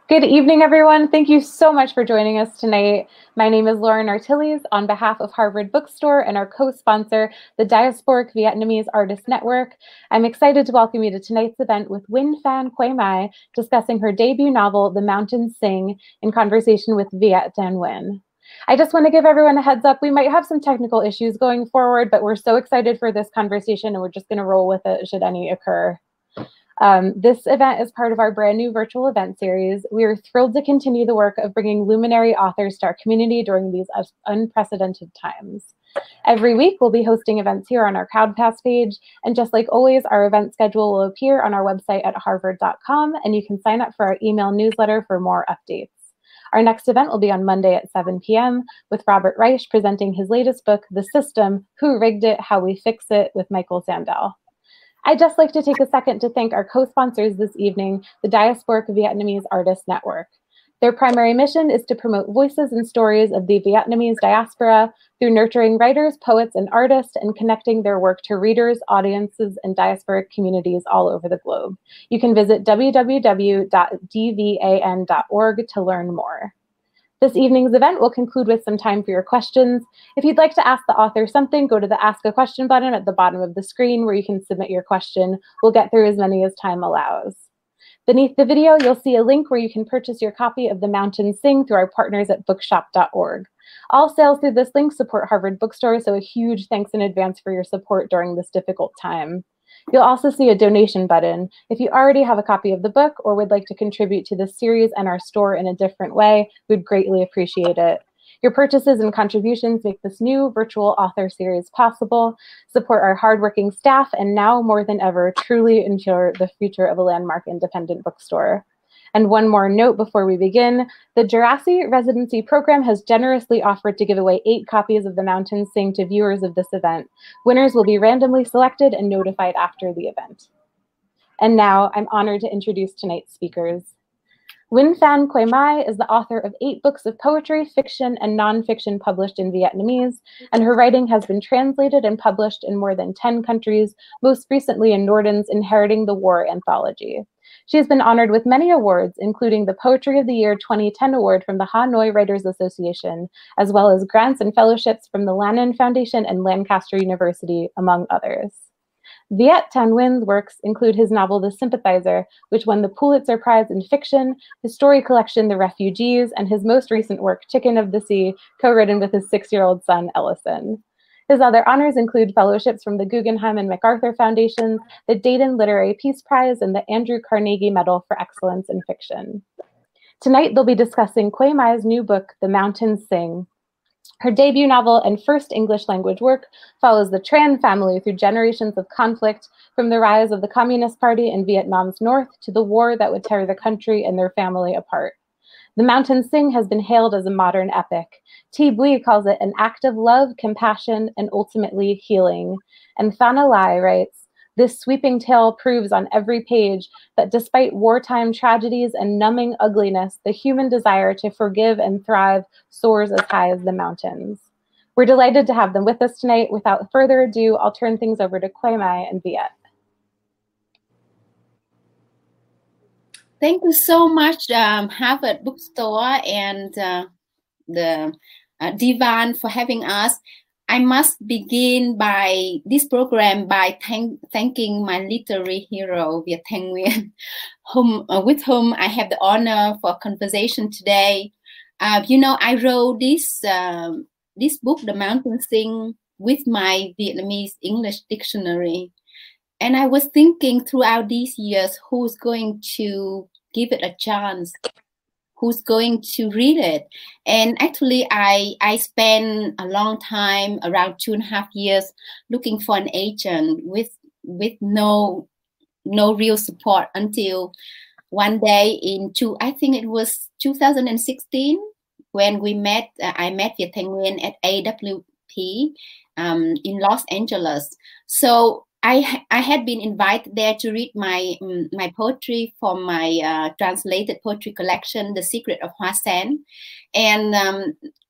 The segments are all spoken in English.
Good evening, everyone. Thank you so much for joining us tonight. My name is Lauren Artilles on behalf of Harvard Bookstore and our co-sponsor, the Diasporic Vietnamese Artists Network. I'm excited to welcome you to tonight's event with Nguyễn Phan Quế Mai discussing her debut novel, The Mountains Sing, in conversation with Viet Thanh Nguyen. I just want to give everyone a heads up. We might have some technical issues going forward, but we're so excited for this conversation and we're just going to roll with it should any occur. This event is part of our brand new virtual event series. We are thrilled to continue the work of bringing luminary authors to our community during these unprecedented times. Every week, we'll be hosting events here on our CrowdPass page. And just like always, our event schedule will appear on our website at harvard.com, and you can sign up for our email newsletter for more updates. Our next event will be on Monday at 7 p.m. with Robert Reich presenting his latest book, The System, Who Rigged It, How We Fix It, with Michael Sandel. I'd just like to take a second to thank our co-sponsors this evening, the Diasporic Vietnamese Artists Network. Their primary mission is to promote voices and stories of the Vietnamese diaspora through nurturing writers, poets, and artists and connecting their work to readers, audiences, and diasporic communities all over the globe. You can visit www.dvan.org to learn more. This evening's event will conclude with some time for your questions. If you'd like to ask the author something, go to the Ask a Question button at the bottom of the screen where you can submit your question. We'll get through as many as time allows. Beneath the video, you'll see a link where you can purchase your copy of The Mountains Sing through our partners at bookshop.org. All sales through this link support Harvard Bookstore, so a huge thanks in advance for your support during this difficult time. You'll also see a donation button. If you already have a copy of the book or would like to contribute to this series and our store in a different way, we'd greatly appreciate it. Your purchases and contributions make this new virtual author series possible, support our hardworking staff, and now more than ever, truly ensure the future of a landmark independent bookstore. And one more note before we begin, the Jurassic Residency Program has generously offered to give away 8 copies of The Mountains Sing to viewers of this event. Winners will be randomly selected and notified after the event. And now I'm honored to introduce tonight's speakers. Nguyễn Phan Quế Mai is the author of 8 books of poetry, fiction, and nonfiction published in Vietnamese, and her writing has been translated and published in more than 10 countries, most recently in Norden's Inheriting the War anthology. She has been honored with many awards, including the Poetry of the Year 2010 Award from the Hanoi Writers Association, as well as grants and fellowships from the Lannan Foundation and Lancaster University, among others. Viet Thanh Nguyen's works include his novel The Sympathizer, which won the Pulitzer Prize in Fiction, his story collection The Refugees, and his most recent work, Chicken of the Sea, co-written with his 6-year-old son, Ellison. His other honors include fellowships from the Guggenheim and MacArthur Foundations, the Dayton Literary Peace Prize, and the Andrew Carnegie Medal for Excellence in Fiction. Tonight, they'll be discussing Quế Mai's new book, The Mountains Sing. Her debut novel and first English language work follows the Tran family through generations of conflict, from the rise of the Communist Party in Vietnam's north to the war that would tear the country and their family apart. The Mountains Sing has been hailed as a modern epic. Thi Bui calls it an act of love, compassion, and ultimately healing. And Phana Lai writes, this sweeping tale proves on every page that despite wartime tragedies and numbing ugliness, the human desire to forgive and thrive soars as high as the mountains. We're delighted to have them with us tonight. Without further ado, I'll turn things over to Quế Mai and Viet. Thank you so much, Harvard Bookstore and the DVAN for having us. I must begin by this program by thanking my literary hero, Viet Thanh Nguyen, with whom I have the honor for conversation today. You know, I wrote this book, The Mountains Sing, with my Vietnamese English dictionary. And I was thinking throughout these years, who's going to give it a chance? Who's going to read it? And actually, I spent a long time, around 2.5 years, looking for an agent with no real support until one day I think it was 2016, when we met. I met Viet Thanh Nguyen at AWP in Los Angeles. So I had been invited there to read my poetry from my translated poetry collection, The Secret of Hoa Sen. And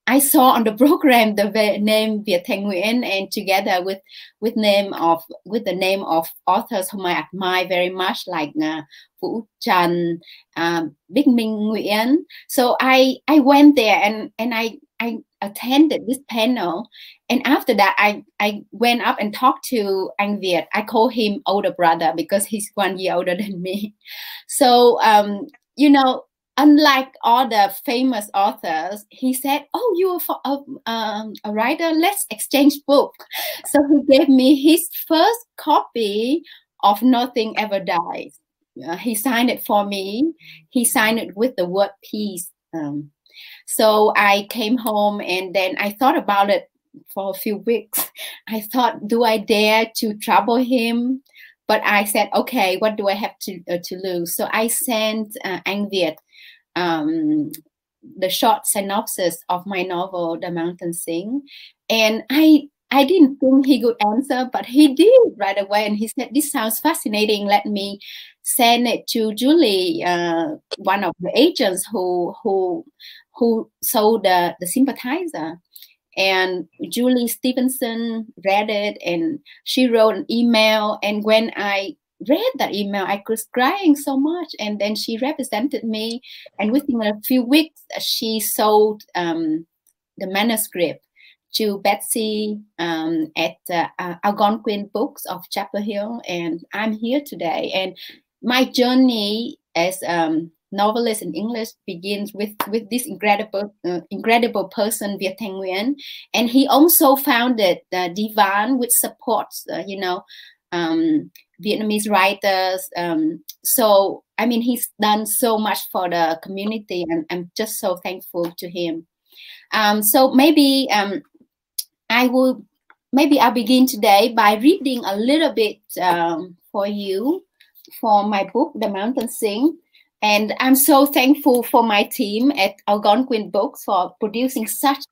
I saw on the program the name Viet Thanh Nguyen, and together with the name of authors whom I admire very much, like Vũ Trần, Bích Minh Nguyen. So I went there and I attended this panel, and after that I went up and talked to Anh Viet. I call him older brother because he's 1 year older than me. So you know, unlike all the famous authors, he said, "Oh, you are a writer. Let's exchange book." So he gave me his first copy of Nothing Ever Dies. He signed it for me. He signed it with the word peace. So I came home and then I thought about it for a few weeks. I thought, do I dare to trouble him? But I said, okay, what do I have to lose? So I sent Anh Viet the short synopsis of my novel, The Mountain Sing. And I didn't think he would answer, but he did right away. And he said, this sounds fascinating. Let me send it to Julie, one of the agents who sold the Sympathizer. And Julie Stevenson read it and she wrote an email. And when I read that email, I was crying so much. And then she represented me. And within a few weeks, she sold the manuscript to Betsy at Algonquin Books of Chapel Hill. And I'm here today. And my journey as novelist in English begins with this incredible person, Viet Thanh Nguyen, and he also founded DVAN, which supports Vietnamese writers. So I mean, he's done so much for the community, and I'm just so thankful to him. So maybe I'll begin today by reading a little bit for you for my book, The Mountain Sing. And I'm so thankful for my team at Algonquin Books for producing such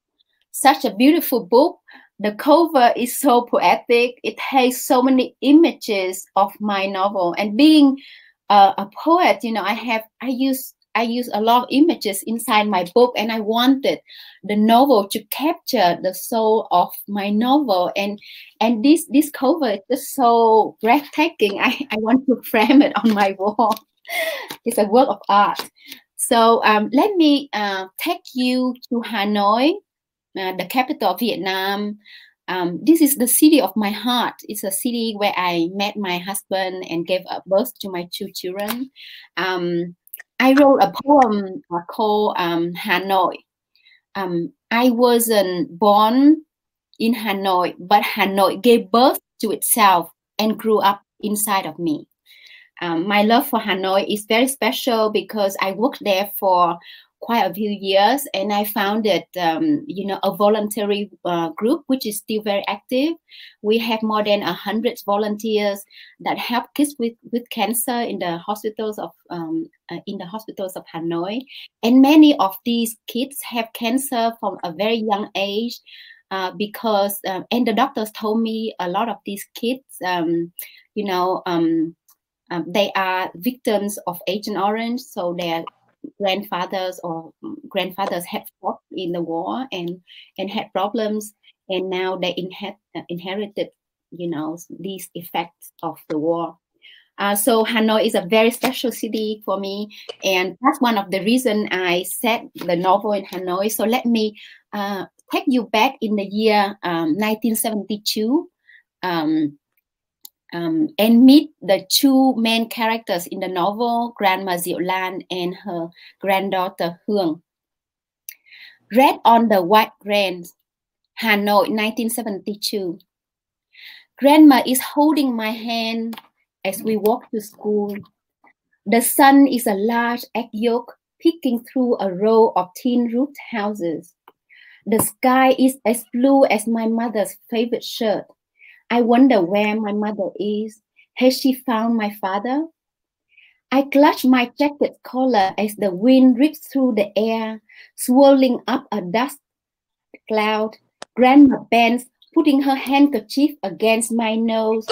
a beautiful book. The cover is so poetic. It has so many images of my novel. And being a poet, you know, I use a lot of images inside my book, and I wanted the novel to capture the soul of my novel. And this cover is just so breathtaking. I want to frame it on my wall. It's a work of art. So let me take you to Hanoi, the capital of Vietnam. This is the city of my heart. It's a city where I met my husband and gave birth to my 2 children. I wrote a poem called Hanoi. I wasn't born in Hanoi, but Hanoi gave birth to itself and grew up inside of me. My love for Hanoi is very special because I worked there for quite a few years, and I founded, a voluntary group which is still very active. We have more than 100 volunteers that help kids with cancer in the hospitals of Hanoi, and many of these kids have cancer from a very young age because and the doctors told me a lot of these kids, they are victims of Agent Orange, so their grandfathers had fought in the war and had problems, and now they inherited, these effects of the war. So Hanoi is a very special city for me, and that's one of the reasons I set the novel in Hanoi. So let me take you back in the year 1972. And meet the 2 main characters in the novel, Grandma Diệu Lan and her granddaughter Hương. Read on the White Range, Hanoi, 1972. Grandma is holding my hand as we walk to school. The sun is a large egg yolk peeking through a row of tin-roofed houses. The sky is as blue as my mother's favorite shirt. I wonder where my mother is. Has she found my father? I clutch my jacket collar as the wind rips through the air, swirling up a dust cloud. Grandma bends, putting her handkerchief against my nose.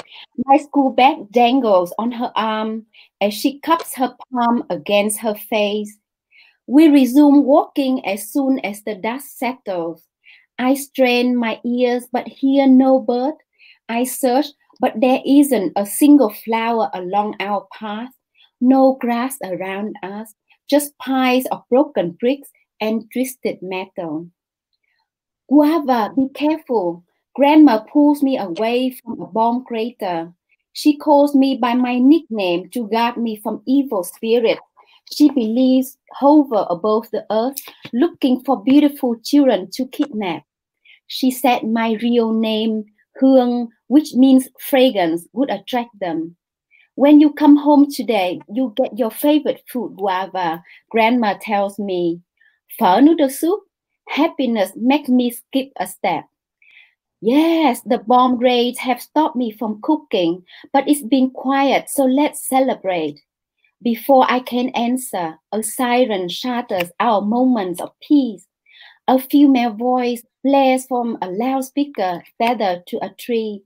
My school bag dangles on her arm as she cups her palm against her face. We resume walking as soon as the dust settles. I strain my ears but hear no bird. I search, but there isn't a single flower along our path. No grass around us, just piles of broken bricks and twisted metal. Guava, be careful. Grandma pulls me away from a bomb crater. She calls me by my nickname to guard me from evil spirits. She believes hover above the earth, looking for beautiful children to kidnap. She said my real name, Hương, which means fragrance, would attract them. When you come home today, you get your favorite food, Guava, Grandma tells me. Phở noodle soup? Happiness makes me skip a step. Yes, the bomb raids have stopped me from cooking, but it's been quiet, so let's celebrate. Before I can answer, a siren shatters our moments of peace. A female voice blares from a loudspeaker tethered to a tree.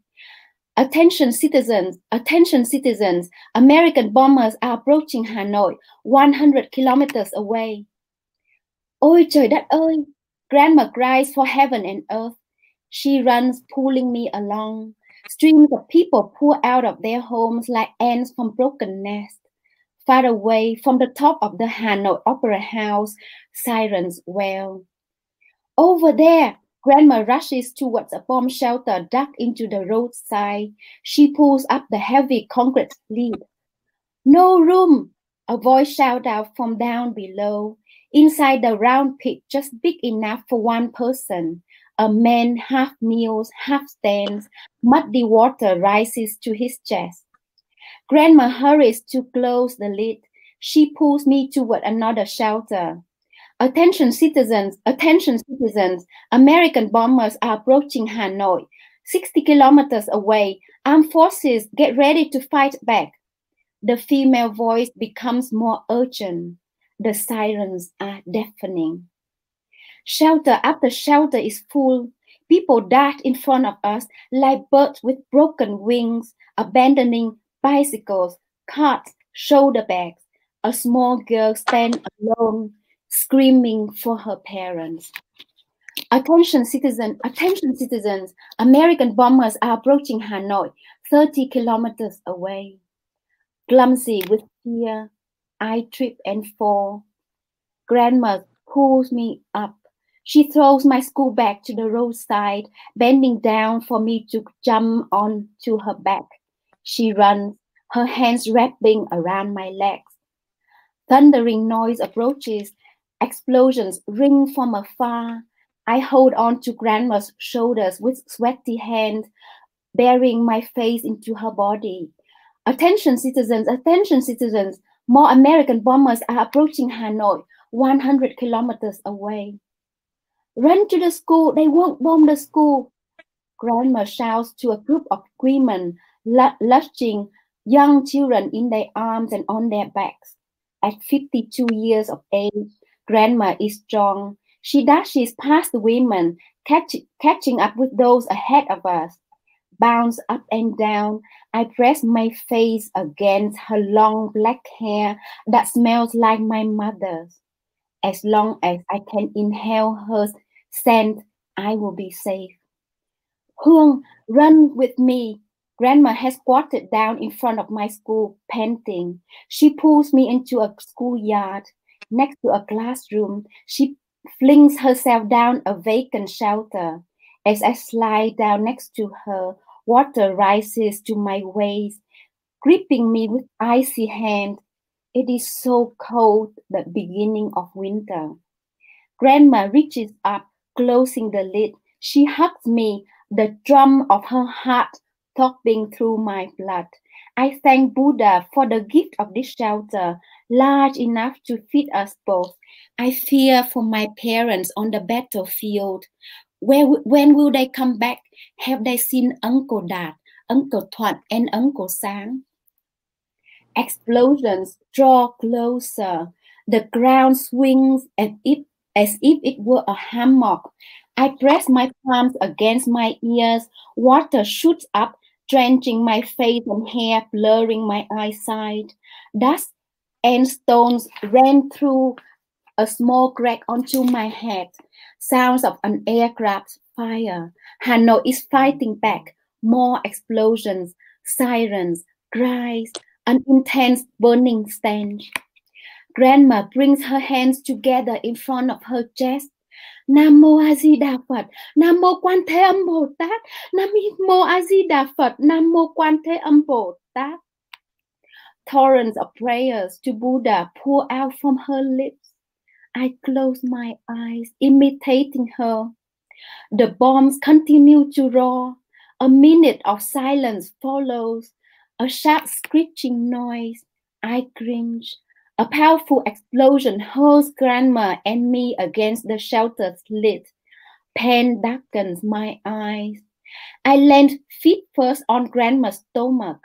Attention citizens, American bombers are approaching Hanoi, 100 kilometers away. Ôi trời đất ơi! Grandma cries for heaven and earth. She runs, pulling me along. Streams of people pour out of their homes like ants from broken nests. Far away from the top of the Hanoi Opera House, sirens wail. Over there, Grandma rushes towards a bomb shelter dug into the roadside. She pulls up the heavy concrete lid. No room, a voice shouts out from down below. Inside the round pit, just big enough for one person. A man half kneels, half stands. Muddy water rises to his chest. Grandma hurries to close the lid. She pulls me toward another shelter. Attention citizens, American bombers are approaching Hanoi, 60 kilometers away. Armed forces, get ready to fight back. The female voice becomes more urgent. The sirens are deafening. Shelter after shelter is full. People dart in front of us like birds with broken wings, abandoning bicycles, carts, shoulder bags. A small girl stands alone, screaming for her parents. Attention citizens, American bombers are approaching Hanoi, 30 kilometers away. Clumsy with fear, I trip and fall. Grandma pulls me up. She throws my school bag to the roadside, bending down for me to jump onto her back. She runs, her hands wrapping around my legs. Thundering noise approaches. Explosions ring from afar. I hold on to Grandma's shoulders with sweaty hands, burying my face into her body. Attention citizens, more American bombers are approaching Hanoi, 100 kilometers away. Run to the school, they won't bomb the school. Grandma shouts to a group of women, lashing young children in their arms and on their backs. At 52 years of age, Grandma is strong. She dashes past the women, catching up with those ahead of us. Bounce up and down, I press my face against her long black hair that smells like my mother's. As long as I can inhale her scent, I will be safe. Hương, run with me. Grandma has squatted down in front of my school, panting. She pulls me into a schoolyard. Next to a classroom, she flings herself down a vacant shelter. As I slide down next to her, water rises to my waist, gripping me with icy hand. It is so cold, the beginning of winter. Grandma reaches up, closing the lid. She hugs me, the drum of her heart throbbing through my blood. I thank Buddha for the gift of this shelter, large enough to feed us both. I fear for my parents on the battlefield. When will they come back? Have they seen Uncle Dad, Uncle Thuận, and Uncle Sang? Explosions draw closer. The ground swings as if it were a hammock. I press my palms against my ears. Water shoots up, drenching my face and hair, blurring my eyesight. Dust and stones ran through A small crack onto my head. Sounds of an aircraft fire. Hanoi is fighting back. More explosions, sirens, cries, an intense burning stench. Grandma brings her hands together in front of her chest. Nam Mô A Di Đà Phật, Nam Mô Quan Thế Âm Bồ Tát, Nam Mô A Di Đà Phật, Nam Mô Quan Thế Âm Bồ Tát. Torrents of prayers to Buddha pour out from her lips. I close my eyes, imitating her. The bombs continue to roar. A minute of silence follows. A sharp screeching noise. I cringe. A powerful explosion hurls Grandma and me against the shelter's lid. Pain darkens my eyes. I land feet first on Grandma's stomach.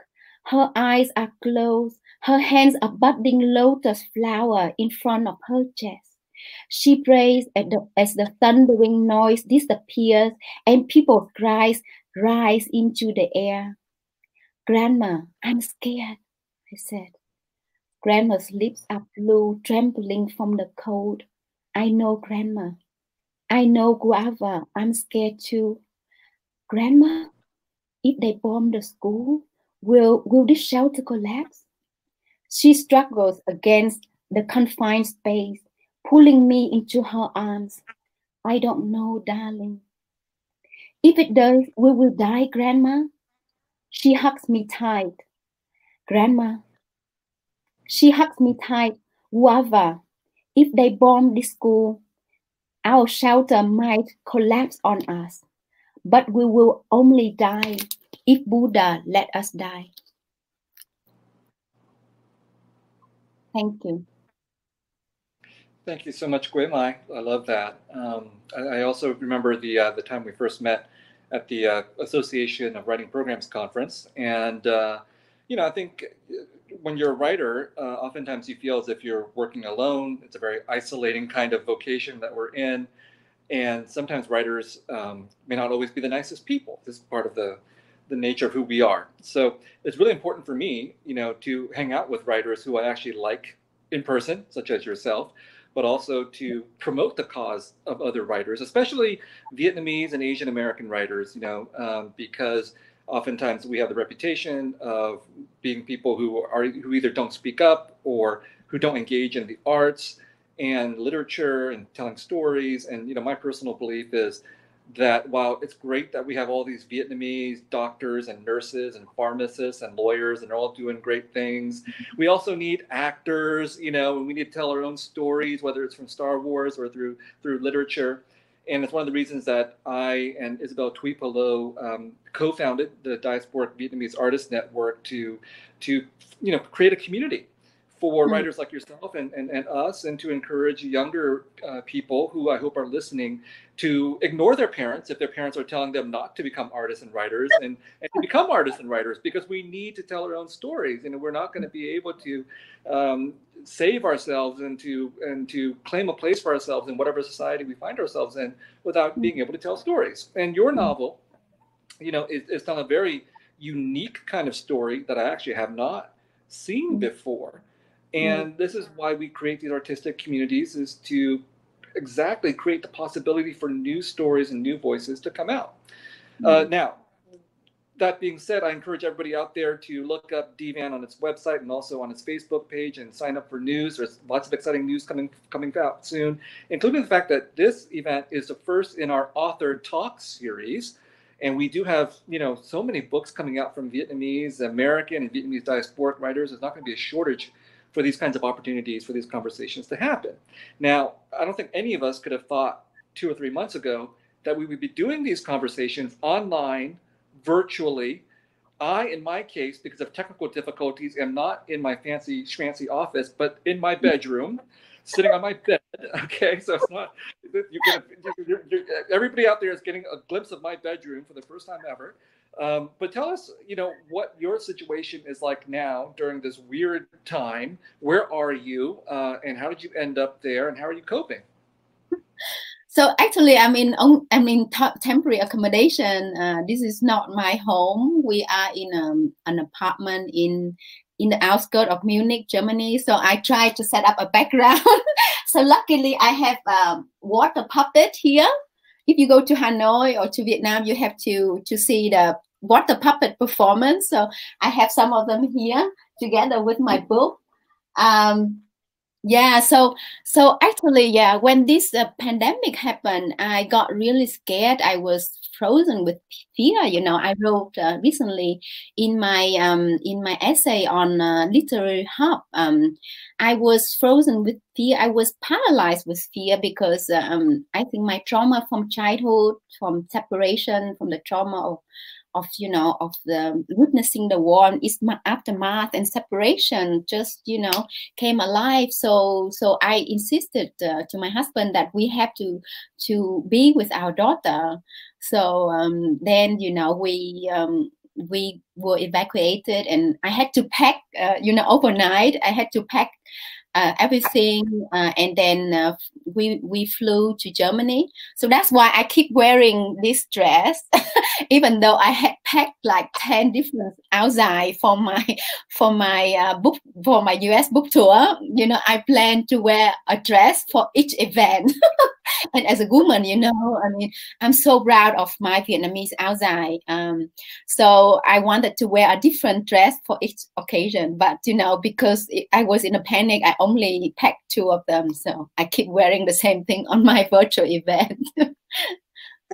Her eyes are closed. Her hands are budding lotus flower in front of her chest. She prays as the thundering noise disappears and people's cries rise into the air. Grandma, I'm scared, I said. Grandma's lips are blue, trembling from the cold. I know, Grandma. I know, Guava. I'm scared too. Grandma, if they bomb the school, will this shelter collapse? She struggles against the confined space, pulling me into her arms. I don't know, darling. If it does, we will die, Grandma. She hugs me tight. Grandma. She hugs me tight. Guava, if they bomb this school, our shelter might collapse on us, but we will only die if Buddha let us die. Thank you. Thank you so much, Quế Mai. I love that. I also remember the time we first met at the Association of Writing Programs conference, and I think when you're a writer, oftentimes you feel as if you're working alone. It's a very isolating kind of vocation that we're in, and sometimes writers may not always be the nicest people. This is part of the nature of who we are. So it's really important for me, to hang out with writers who I actually like in person, such as yourself, but also to promote the cause of other writers, especially Vietnamese and Asian American writers, because oftentimes we have the reputation of being people who either don't speak up or who don't engage in the arts and literature and telling stories. And my personal belief is that while it's great that we have all these Vietnamese doctors and nurses and pharmacists and lawyers and they're all doing great things, we also need actors, and we need to tell our own stories, whether it's from Star Wars or through literature. And it's one of the reasons that I and Isabel Tuipolo co-founded the Diasporic Vietnamese Artists Network to create a community for writers like yourself and us, and to encourage younger people who I hope are listening to ignore their parents if their parents are telling them not to become artists and writers, and to become artists and writers, because we need to tell our own stories. We're not going to be able to save ourselves and to claim a place for ourselves in whatever society we find ourselves in without being able to tell stories. And your novel, is telling a very unique kind of story that I actually have not seen before. And this is why we create these artistic communities, is to exactly create the possibility for new stories and new voices to come out. Now, that being said, I encourage everybody out there to look up DVAN on its website and also on its Facebook page and sign up for news. There's lots of exciting news coming out soon, including the fact that this event is the first in our Author Talk series. And we do have, so many books coming out from Vietnamese, American, and Vietnamese diasporic writers. There's not going to be a shortage for these kinds of opportunities, for these conversations to happen. Now, I don't think any of us could have thought 2 or 3 months ago that we would be doing these conversations online, virtually. I, in my case, because of technical difficulties, am not in my fancy schmancy office, but in my bedroom, sitting on my bed. Okay, so it's not, everybody out there is getting a glimpse of my bedroom for the first time ever. But tell us, what your situation is like now during this weird time. Where are you, and how did you end up there, and how are you coping? So actually, I'm in temporary accommodation. This is not my home. We are in an apartment in in the outskirts of Munich, Germany. So I tried to set up a background. So luckily I have a water puppet here. If you go to Hanoi or to Vietnam, you have to see the water puppet performance. So I have some of them here together with my book. Yeah, so actually, yeah, when this pandemic happened, I got really scared. I was frozen with fear. You know, I wrote recently in my essay on Literary Hub. I was frozen with fear. I was paralyzed with fear because I think my trauma from childhood, from separation, from the trauma of the witnessing the war, its aftermath and separation just came alive. So I insisted to my husband that we have to be with our daughter. So then we were evacuated, and I had to pack overnight. I had to pack everything, and then we flew to Germany. So that's why I keep wearing this dress, even though I had packed like 10 different outside for my US book tour. I plan to wear a dress for each event. And as a woman, I mean, I'm so proud of my Vietnamese outside. So I wanted to wear a different dress for each occasion, but because I was in a panic, I only packed 2 of them. So I keep wearing the same thing on my virtual event.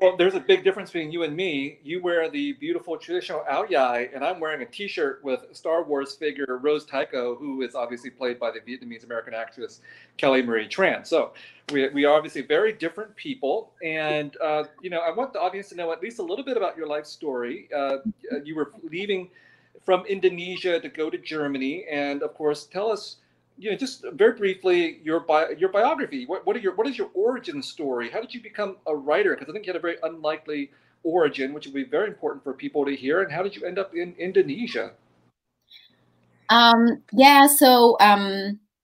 Well, there's a big difference between you and me. You wear the beautiful traditional áo dài, and I'm wearing a T-shirt with Star Wars figure Rose Tycho, who is obviously played by the Vietnamese American actress Kelly Marie Tran. So we are obviously very different people, and I want the audience to know at least a little bit about your life story. You were leaving from Indonesia to go to Germany, and of course, tell us, just very briefly, your biography. What is your origin story? How did you become a writer? Because I think you had a very unlikely origin, which would be very important for people to hear. And how did you end up in Indonesia? Yeah, so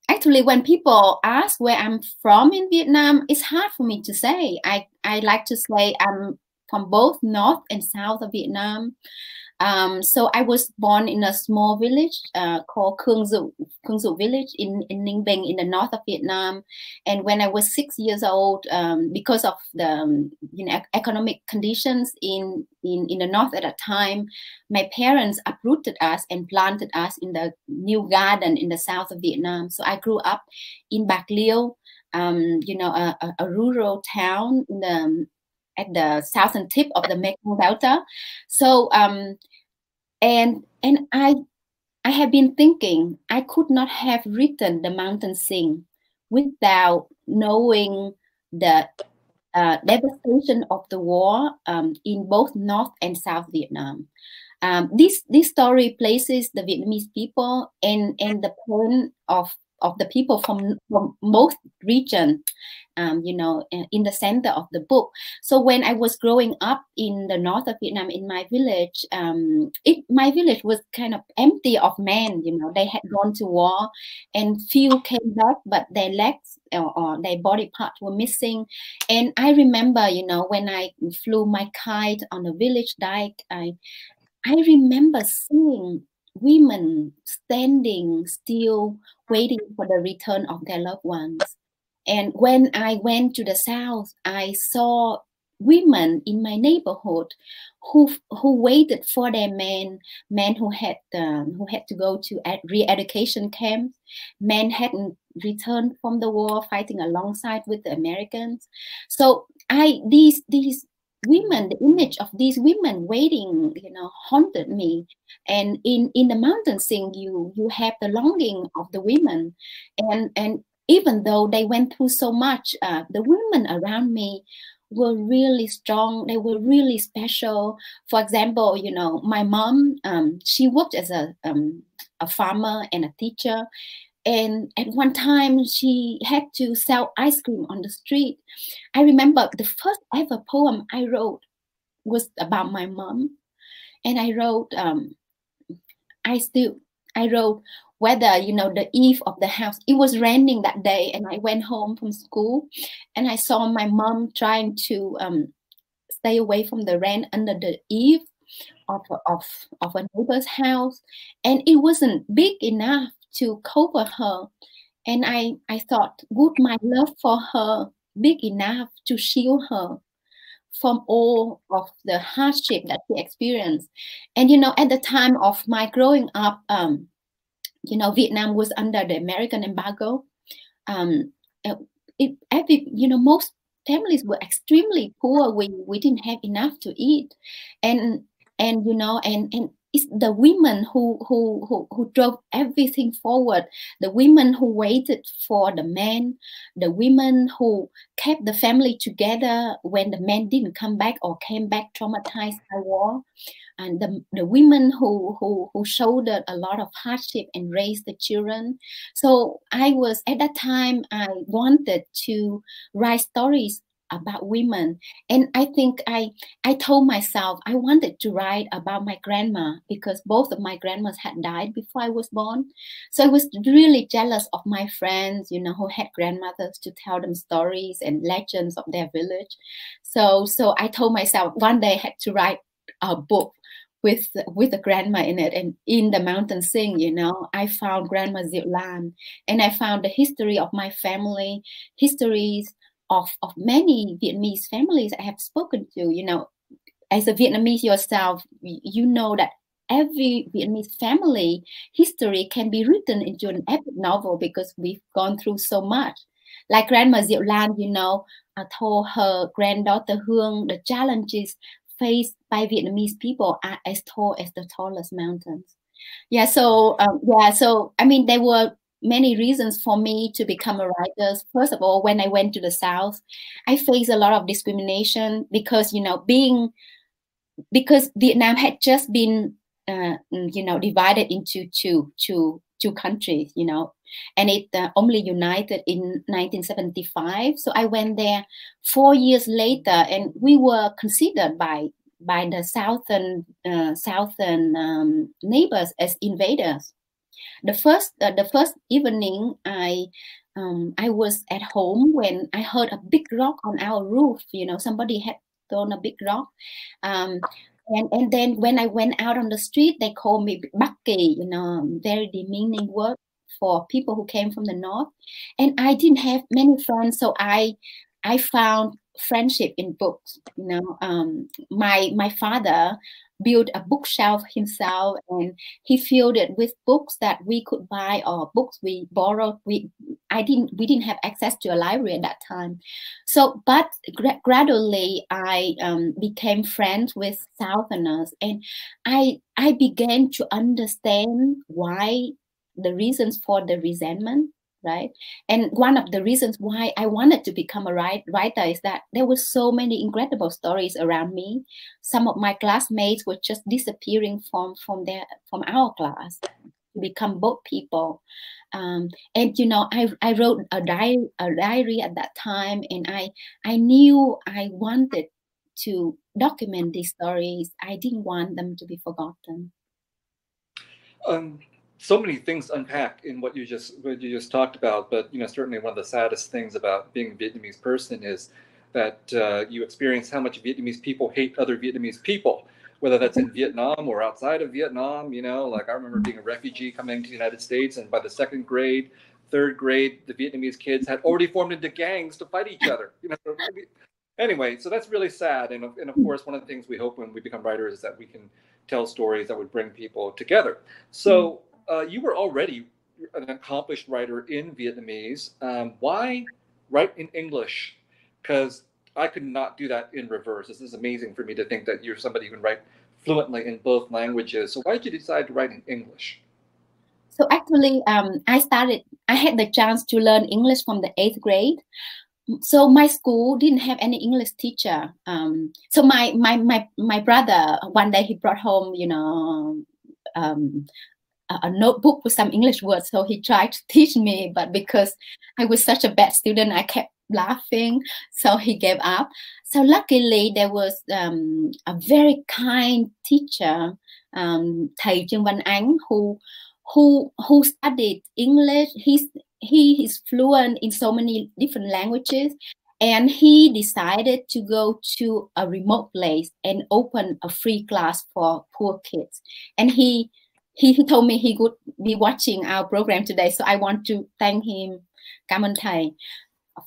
actually, when people ask where I'm from in Vietnam, it's hard for me to say. I like to say I'm from both north and south of Vietnam. So I was born in a small village called Cuong Du village in Ninh Bình in the north of Vietnam. And when I was 6 years old, because of the economic conditions in the north at that time, my parents uprooted us and planted us in the new garden in the south of Vietnam. So I grew up in Bạc Liêu, a rural town at the southern tip of the Mekong Delta. So and I have been thinking I could not have written The Mountain Sing without knowing the devastation of the war in both North and South Vietnam. This story places the Vietnamese people and the pain of the people from most regions, in the center of the book. So when I was growing up in the north of Vietnam, in my village, my village was kind of empty of men. They had gone to war, and few came back, but their legs or their body parts were missing. And I remember, when I flew my kite on the village dike, I remember seeing women standing still, waiting for the return of their loved ones. And when I went to the south, I saw women in my neighborhood who waited for their men who had to go to re-education camps. Men hadn't returned from the war, fighting alongside with the Americans. So these women, the image of these women waiting, haunted me. And in The Mountain Sing, you have the longing of the women, and even though they went through so much, the women around me were really strong. They were really special. For example, my mom, she worked as a farmer and a teacher. And at one time, she had to sell ice cream on the street. I remember the first ever poem I wrote was about my mom. And I wrote, I wrote whether, the eve of the house. It was raining that day, and I went home from school, and I saw my mom trying to stay away from the rain under the eave. a neighbor's house, and it wasn't big enough to cover her. And I thought, would my love for her big enough to shield her from all of the hardship that she experienced? And at the time of my growing up, Vietnam was under the American embargo. Most families were extremely poor. We didn't have enough to eat, and it's the women who drove everything forward. The women who waited for the men, the women who kept the family together when the men didn't come back or came back traumatized by war, and the women who shouldered a lot of hardship and raised the children. So at that time, I wanted to write stories about women. And I think I told myself I wanted to write about my grandma, because both of my grandmas had died before I was born. So I was really jealous of my friends, who had grandmothers to tell them stories and legends of their village. So I told myself one day I had to write a book with a grandma in it. And in the mountain sing, I found Grandma Diệu Lan, and I found the history of my family, histories of many Vietnamese families I have spoken to. As a Vietnamese yourself, you know that every Vietnamese family history can be written into an epic novel, because we've gone through so much. Like Grandma Diệu Lan, I told her granddaughter Hương the challenges faced by Vietnamese people are as tall as the tallest mountains. So I mean, there were many reasons for me to become a writer. First of all, when I went to the South, I faced a lot of discrimination because, because Vietnam had just been, divided into two countries, and it only united in 1975. So I went there 4 years later, and we were considered by the southern neighbors as invaders. The first evening, I was at home when I heard a big rock on our roof. Somebody had thrown a big rock, and then when I went out on the street, they called me Bucky, very demeaning word for people who came from the north. And I didn't have many friends, so I found friendship in books. My father built a bookshelf himself, and he filled it with books that we could buy or books we borrowed. We didn't have access to a library at that time. So, but gradually I became friends with Southerners, and I began to understand why the reasons for the resentment. Right. And one of the reasons why I wanted to become a writer is that there were so many incredible stories around me. Some of my classmates were just disappearing from our class to become boat people. And I wrote a diary at that time, and I knew I wanted to document these stories. I didn't want them to be forgotten. So many things unpack in what you just talked about, but certainly one of the saddest things about being a Vietnamese person is that you experience how much Vietnamese people hate other Vietnamese people, whether that's in Vietnam or outside of Vietnam. Like I remember being a refugee coming to the United States, and by the second grade, third grade, the Vietnamese kids had already formed into gangs to fight each other. Anyway, so that's really sad. And of course, one of the things we hope when we become writers is that we can tell stories that would bring people together. So. You were already an accomplished writer in Vietnamese. Why write in English? Because I could not do that in reverse. This is amazing for me to think that you're somebody who can write fluently in both languages. So why did you decide to write in English? So actually, I had the chance to learn English from the 8th grade. So my school didn't have any English teacher. So my brother, one day he brought home, a notebook with some English words. So he tried to teach me, but because I was such a bad student, I kept laughing. So he gave up. So luckily there was a very kind teacher, thầy Trương Văn Ánh, who studied English. He is fluent in so many different languages, And he decided to go to a remote place and open a free class for poor kids. And he told me he would be watching our program today. So I want to thank him, Cảm ơn thầy,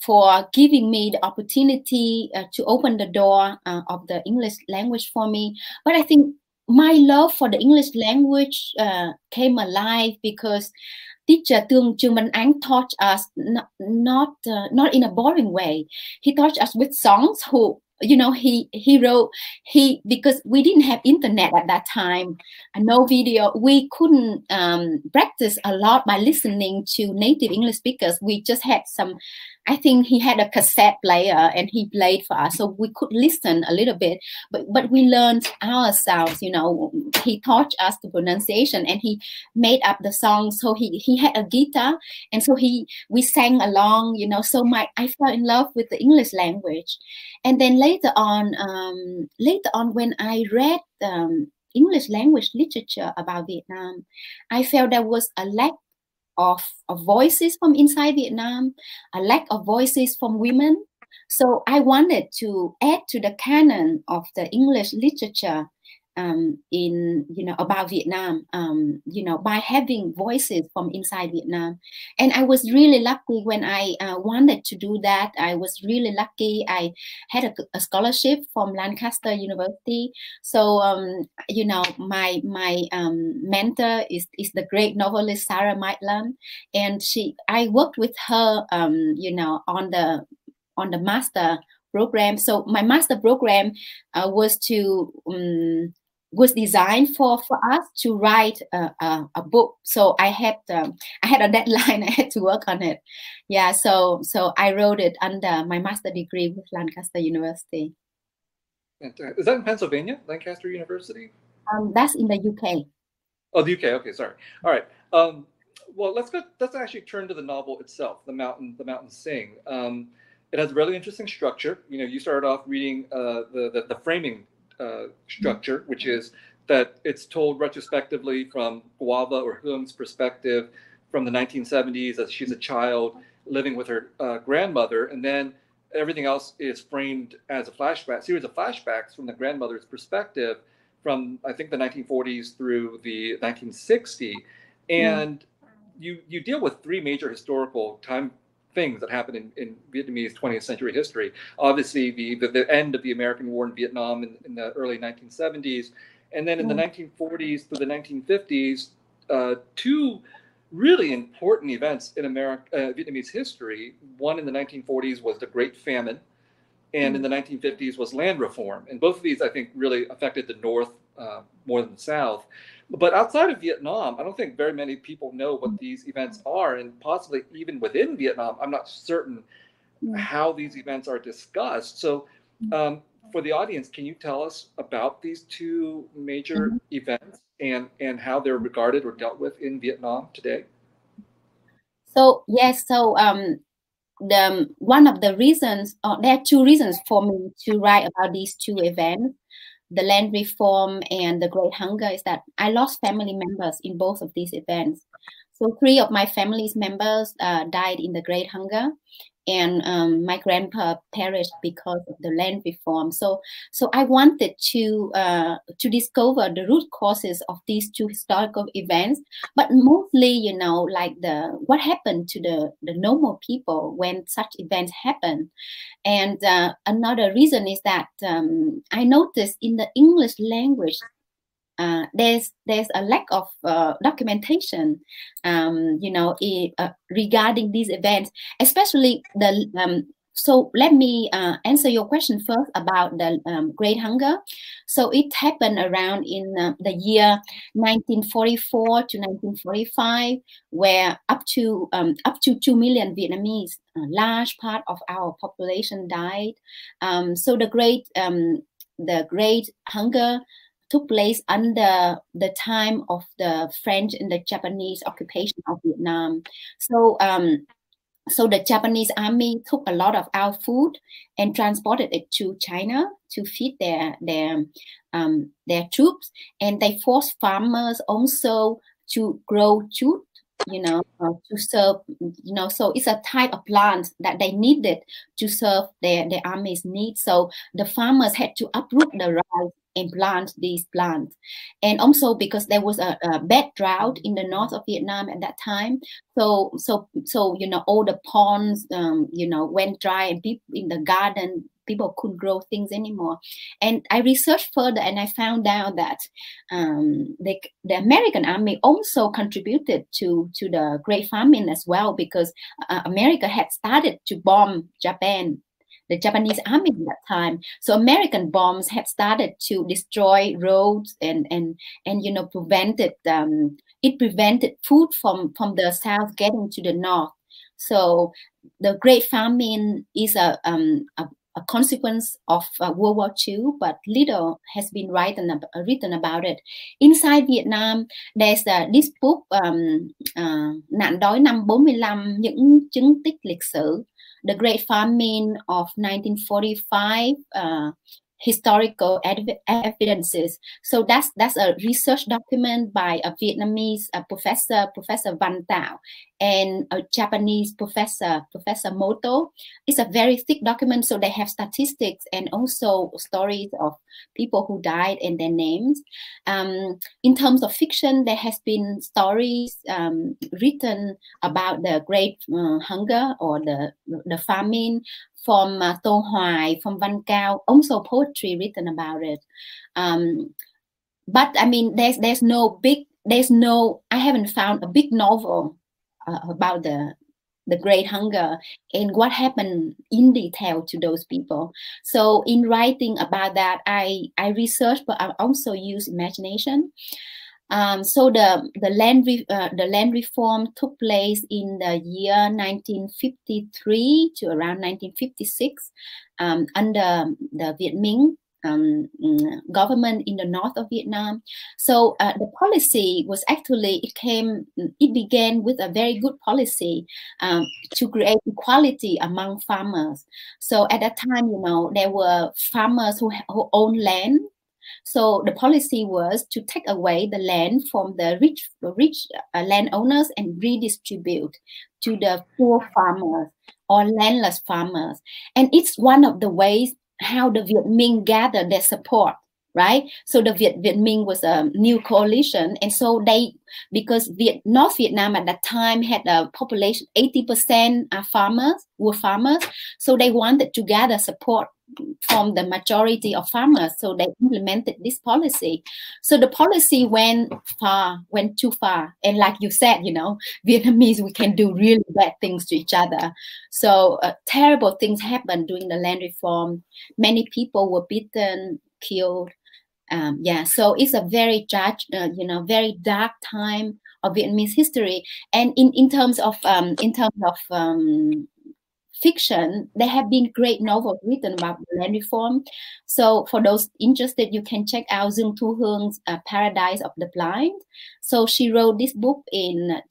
for giving me the opportunity to open the door of the English language for me. But I think my love for the English language came alive because teacher Trương Văn Ánh taught us not in a boring way. He taught us with songs. He wrote because we didn't have internet at that time, and no video. We couldn't practice a lot by listening to native English speakers. We just had some. I think he had a cassette player and he played for us, so we could listen a little bit. But we learned ourselves. He taught us the pronunciation and he made up the song. So he had a guitar, and so we sang along. So I fell in love with the English language, and then later on when I read English language literature about Vietnam, I felt there was a lack of voices from inside Vietnam, a lack of voices from women. So I wanted to add to the canon of the English literature about Vietnam, by having voices from inside Vietnam. And I was really lucky when I wanted to do that. I was really lucky. I had a scholarship from Lancaster University. So, my mentor is the great novelist Sarah Maitland, and I worked with her, on the master program. So my master program was designed for us to write a book. So I had a deadline. I had to work on it. Yeah. So I wrote it under my master degree with Lancaster University. Is that in Pennsylvania, Lancaster University? That's in the UK. Oh, the UK. Okay, sorry. All right. Well, let's actually turn to the novel itself, The Mountain Sing. It has a really interesting structure. You started off reading the framing structure, which is that it's told retrospectively from Guava or Hung's perspective from the 1970s as she's a child living with her grandmother, and then everything else is framed as a series of flashbacks from the grandmother's perspective from, I think, the 1940s through the 1960s. And you deal with three major historical things that happened in Vietnamese 20th century history. Obviously, the end of the American war in Vietnam in the early 1970s, and then in the 1940s through the 1950s, two really important events in Vietnamese history. One in the 1940s was the Great Famine, and in the 1950s was land reform. And both of these, I think, really affected the North more than the South. But outside of Vietnam, I don't think very many people know what these events are, and possibly even within Vietnam, I'm not certain how these events are discussed. So for the audience, can you tell us about these two major events and how they're regarded or dealt with in Vietnam today? So yes, one of the reasons, there are two reasons for me to write about these two events, the land reform and the Great Hunger, is that I lost family members in both of these events. So 3 of my family's members died in the Great Hunger, and my grandpa perished because of the land reform. So I wanted to discover the root causes of these two historical events, but mostly, what happened to the normal people when such events happen. And another reason is that I noticed in the English language, there's a lack of documentation, regarding these events, especially so let me answer your question first about the Great Hunger. So it happened around in the year 1944 to 1945, where up to 2 million Vietnamese, a large part of our population died. So the Great Hunger took place under the time of the French and the Japanese occupation of Vietnam. So the Japanese army took a lot of our food and transported it to China to feed their troops, and they forced farmers also to grow jute to serve, so it's a type of plant that they needed to serve their army's needs. So the farmers had to uproot the rice and plant these plants. And also because there was a bad drought in the north of Vietnam at that time. So all the ponds, went dry, and people in the garden, people couldn't grow things anymore. And I researched further, and I found out that the American army also contributed to the Great Famine as well, because America had started to bomb Japan, the Japanese army at that time. So American bombs had started to destroy roads and prevented food from the south getting to the north. So the Great Famine is a consequence of World War II, but little has been written about it. Inside Vietnam, there's this book, Nạn đói năm 45, những chứng tích lịch sử, The Great Famine of 1945, historical evidences. So that's a research document by a Vietnamese Professor Van Tao, and a Japanese Professor Moto. It's a very thick document, so they have statistics and also stories of people who died and their names. In terms of fiction, there has been stories written about the Great Hunger or the famine, from Tô Hoài, from Văn Cao, also poetry written about it. But I mean, I haven't found a big novel about the Great Hunger and what happened in detail to those people. So in writing about that, I researched, but I also use imagination. So the land reform took place in the year 1953 to around 1956 under the Viet Minh government in the north of Vietnam. So the policy was actually, it began with a very good policy to create equality among farmers. So at that time, there were farmers who owned land. So the policy was to take away the land from the rich landowners and redistribute to the poor farmers or landless farmers. And it's one of the ways how the Viet Minh gathered their support, right? So the Viet Minh was a new coalition, and so because North Vietnam at that time had a population 80% were farmers, so they wanted to gather support from the majority of farmers, so they implemented this policy. So the policy went too far, and like you said, Vietnamese, we can do really bad things to each other. So terrible things happened during the land reform. Many people were beaten, killed. So it's a very very dark time of Vietnamese history. And in terms of fiction, there have been great novels written about land reform. So for those interested, you can check out Dương Thu Hương Paradise of the Blind. So she wrote this book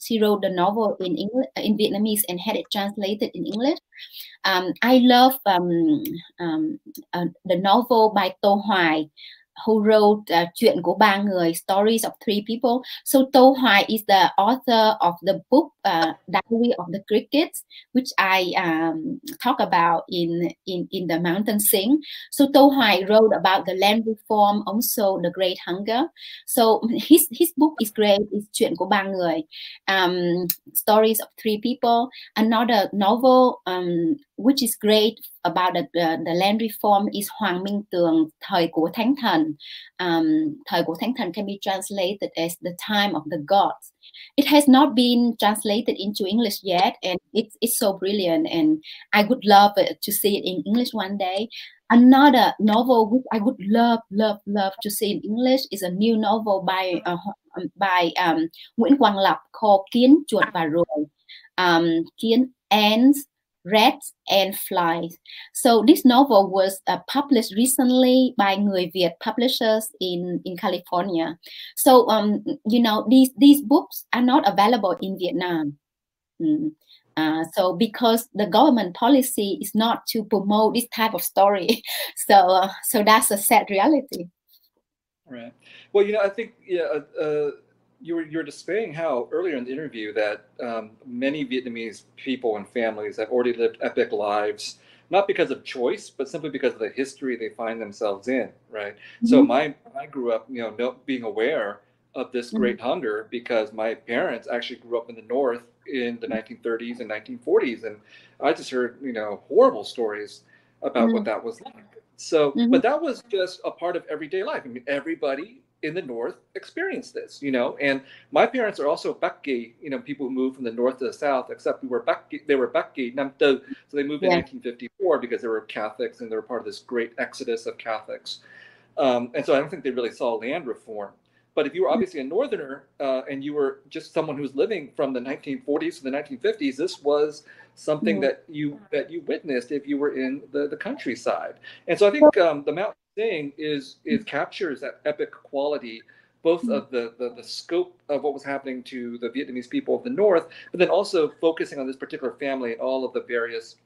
she wrote the novel in English, in Vietnamese, and had it translated in English. I love the novel by Tô Hoài, who wrote Chuyện của ba người, Stories of Three People. So Tô Hoài is the author of the book Diary of the Crickets, which I talk about in The Mountain Sing. So Tô Hoài wrote about the land reform, also the Great Hunger. So his book is great. It's Chuyện của ba người, Stories of Three People. Another novel which is great about the land reform is Hoàng Minh Tường, Thời của Thánh Thần. Thời của Thánh Thần can be translated as The Time of the Gods. It has not been translated into English yet, and it's so brilliant, and I would love to see it in English one day. Another novel which I would love to see in English is a new novel by Nguyễn Quang Lập called Kiến, Chuột và Ruồi. Kiến, ants, rats and flies. So this novel was published recently by Người Việt publishers in California. So these books are not available in Vietnam. So because the government policy is not to promote this type of story, so that's a sad reality. Right. Well, I think you were displaying how earlier in the interview that many Vietnamese people and families have already lived epic lives, not because of choice, but simply because of the history they find themselves in, right? Mm-hmm. So I grew up, being aware of this great mm-hmm. hunger because my parents actually grew up in the North in the 1930s and 1940s, and I just heard, horrible stories about mm-hmm. what that was like. So, mm-hmm. but that was just a part of everyday life. I mean, everybody in the North experienced this, and my parents are also Backgate, people who moved from the North to the South, except they were Backgate, so they moved in 1954 because they were Catholics and they were part of this great exodus of Catholics. And so I don't think they really saw land reform. But if you were obviously a Northerner and you were just someone who was living from the 1940s to the 1950s, this was something that you witnessed if you were in the countryside. And so I think the Mountain Thing captures that epic quality, both of the scope of what was happening to the Vietnamese people of the North, but then also focusing on this particular family and all of the various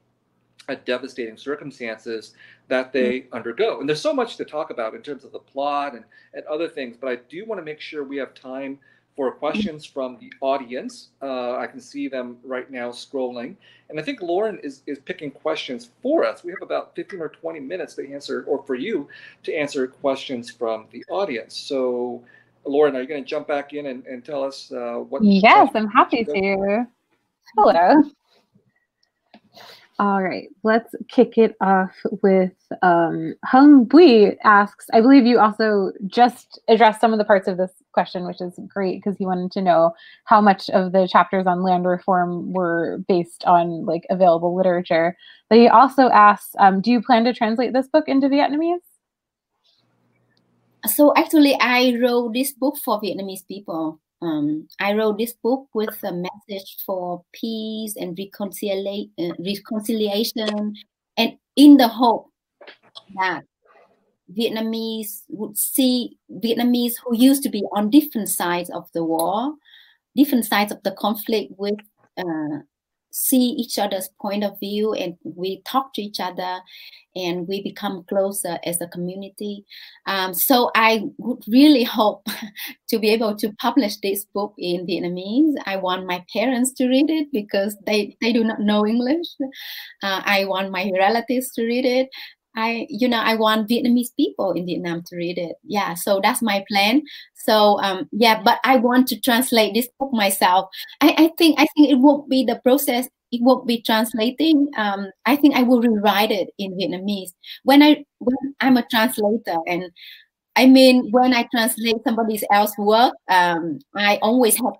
devastating circumstances that they undergo. And there's so much to talk about in terms of the plot and other things, but I do want to make sure we have time for questions from the audience. I can see them right now scrolling. And I think Lauren is picking questions for us. We have about 15 or 20 minutes to answer, or for you to answer questions from the audience. So Lauren, are you going to jump back in and tell us what? Yes, I'm happy to. Hello. All right, let's kick it off with Hung Bui asks, I believe you also just addressed some of the parts of this question, which is great because he wanted to know how much of the chapters on land reform were based on like available literature. But he also asks, do you plan to translate this book into Vietnamese? So actually, I wrote this book for Vietnamese people. I wrote this book with a message for peace and reconciliation, and in the hope that Vietnamese would see Vietnamese who used to be on different sides of the war, different sides of the conflict, with see each other's point of view, and we talk to each other and we become closer as a community. So I would really hope to be able to publish this book in Vietnamese. I want my parents to read it because they do not know English. I want my relatives to read it. I want Vietnamese people in Vietnam to read it. Yeah, so that's my plan. So but I want to translate this book myself. I think it won't be the process. It won't be translating. I think I will rewrite it in Vietnamese. When I'm a translator, and I mean, when I translate somebody else's work, I always have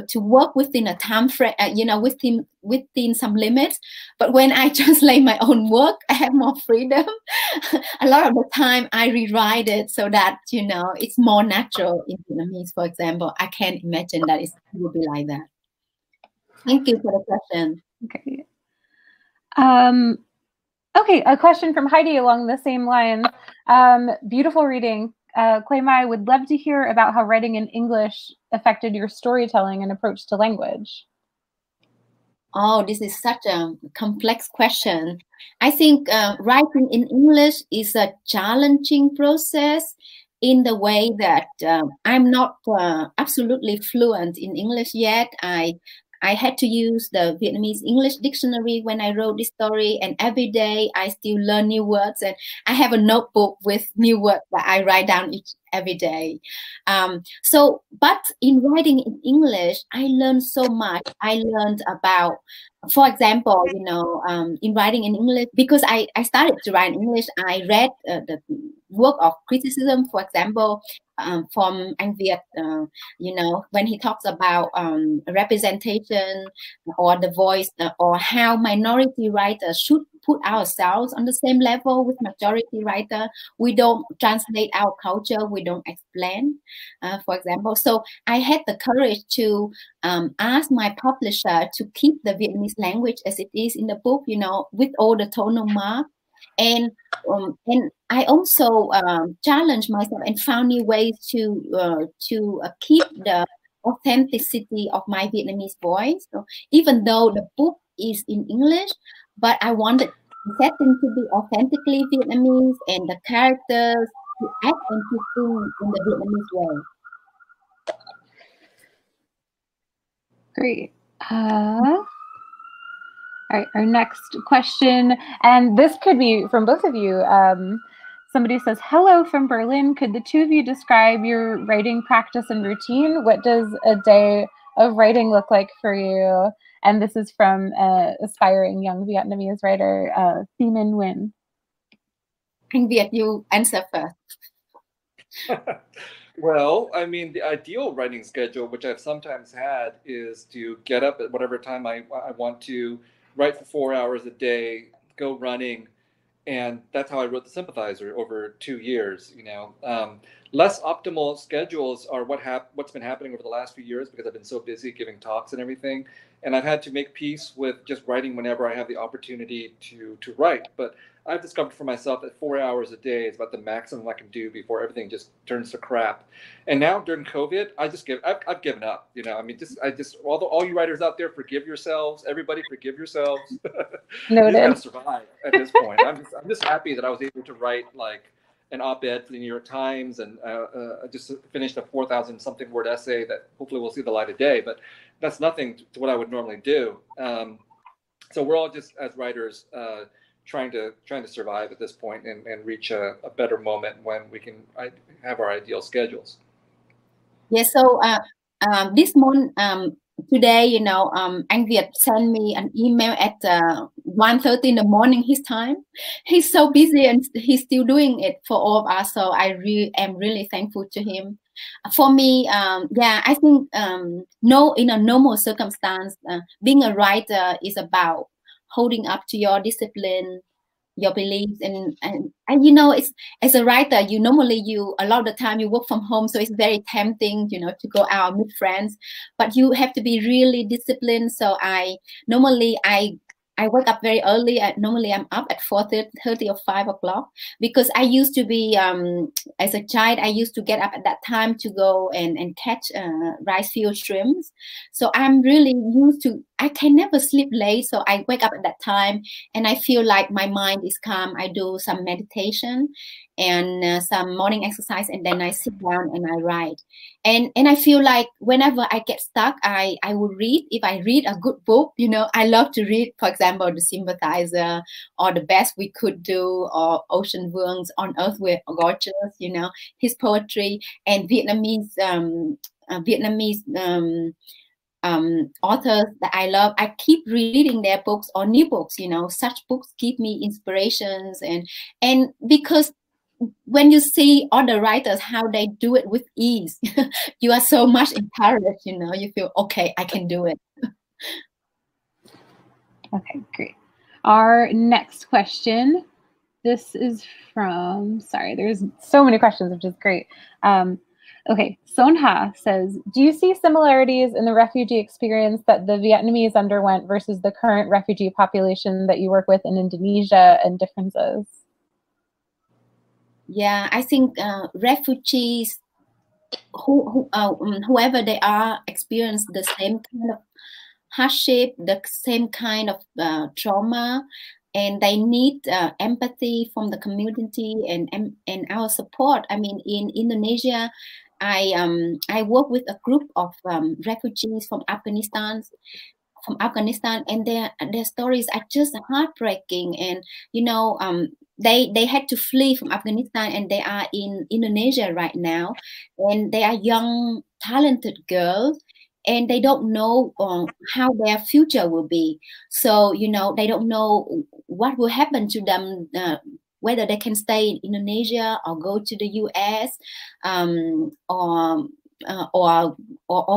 to work within a time frame, within some limits. But when I translate my own work, I have more freedom. A lot of the time, I rewrite it so that it's more natural in Vietnamese. For example, I can't imagine that it will be like that. Thank you for the question. Okay. Okay, a question from Heidi along the same line. Beautiful reading. Quế Mai, would love to hear about how writing in English affected your storytelling and approach to language. Oh, this is such a complex question. I think writing in English is a challenging process in the way that I'm not absolutely fluent in English yet. I had to use the Vietnamese English dictionary when I wrote this story, and every day I still learn new words, and I have a notebook with new words that I write down every day. But in writing in English, I learned so much. I learned about, for example, in writing in English, because I started to write in English, I read the work of criticism, for example, from Anh Viet, when he talks about representation or the voice, or how minority writers should put ourselves on the same level with majority writer. We don't translate our culture. We don't explain, for example. So I had the courage to ask my publisher to keep the Vietnamese language as it is in the book, with all the tonal marks. And I also challenged myself and found new ways to keep the authenticity of my Vietnamese voice. So even though the book is in English, but I wanted the setting to be authentically Vietnamese and the characters to act and to sing in the Vietnamese way. Great. All right, our next question, and this could be from both of you. Somebody says, hello from Berlin. Could the two of you describe your writing practice and routine? What does a day of writing look like for you? And this is from aspiring young Vietnamese writer, Viet Thanh Nguyen. Anh Viet, you answer first. Well, I mean, the ideal writing schedule, which I've sometimes had, is to get up at whatever time I want to, write for 4 hours a day, go running, and that's how I wrote the Sympathizer over 2 years. You know, less optimal schedules are what's been happening over the last few years because I've been so busy giving talks and everything, and I've had to make peace with just writing whenever I have the opportunity to write. But I've discovered for myself that 4 hours a day is about the maximum I can do before everything just turns to crap. And now during COVID, I've given up. You know, I mean, all you writers out there, forgive yourselves. Everybody, forgive yourselves. You just gotta survive at this point. I'm just happy that I was able to write like an op-ed for the New York Times, and I just finished a 4,000 something word essay that hopefully will see the light of day. But that's nothing to what I would normally do. So we're all just as writers. Trying to survive at this point and reach a better moment when we can have our ideal schedules. Yeah. So this morning, today, you know, Anh Viet sent me an email at 1:30 in the morning his time. He's so busy and he's still doing it for all of us. So I am really thankful to him. For me, yeah, I think in a normal circumstance, being a writer is about holding up to your discipline, your beliefs, and you know, it's as a writer, a lot of the time you work from home, so it's very tempting, you know, to go out with friends, but you have to be really disciplined. So I wake up very early. Normally I'm up at 4:30 or 5 o'clock because I used to be, as a child, I used to get up at that time to go and catch rice field shrimps. So I'm really used to, I can never sleep late. So I wake up at that time and I feel like my mind is calm. I do some meditation and some morning exercise, and then I sit down and I write. And I feel like whenever I get stuck, I will read. If I read a good book, you know, I love to read, for example, The Sympathizer or The Best We Could Do or Ocean Vuong's On Earth We're Gorgeous, you know, his poetry, and Vietnamese authors that I love. I keep reading their books or new books, you know. Such books give me inspirations, and because when you see other writers, how they do it with ease, you are so much encouraged, you know, you feel, okay, I can do it. Okay, great. Our next question, this is from, sorry, there's so many questions, which is great. Okay, Sonha says, do you see similarities in the refugee experience that the Vietnamese underwent versus the current refugee population that you work with in Indonesia, and differences? Yeah, I think refugees, whoever they are, experience the same kind of hardship, the same kind of trauma, and they need empathy from the community and our support. I mean, in Indonesia, I work with a group of refugees from Afghanistan, and their stories are just heartbreaking. And you know, they had to flee from Afghanistan, and they are in Indonesia right now, and they are young, talented girls, and they don't know how their future will be. So, you know, they don't know what will happen to them, whether they can stay in Indonesia or go to the US, or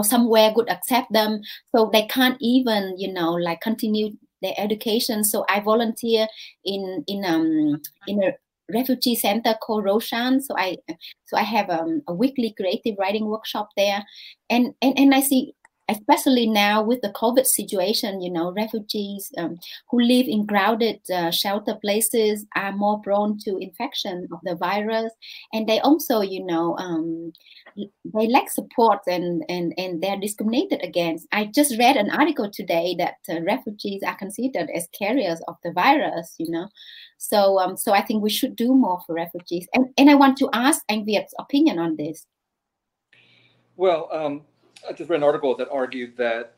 somewhere would accept them. So they can't even, you know, like continue their education. So I volunteer in a refugee center called Roshan. So I have a weekly creative writing workshop there, and I see, especially now with the COVID situation, you know, refugees who live in crowded shelter places are more prone to infection of the virus, and they also, you know, they lack support and they're discriminated against. I just read an article today that refugees are considered as carriers of the virus, you know. So I think we should do more for refugees. And I want to ask Anh Viet's opinion on this. Well, I just read an article that argued that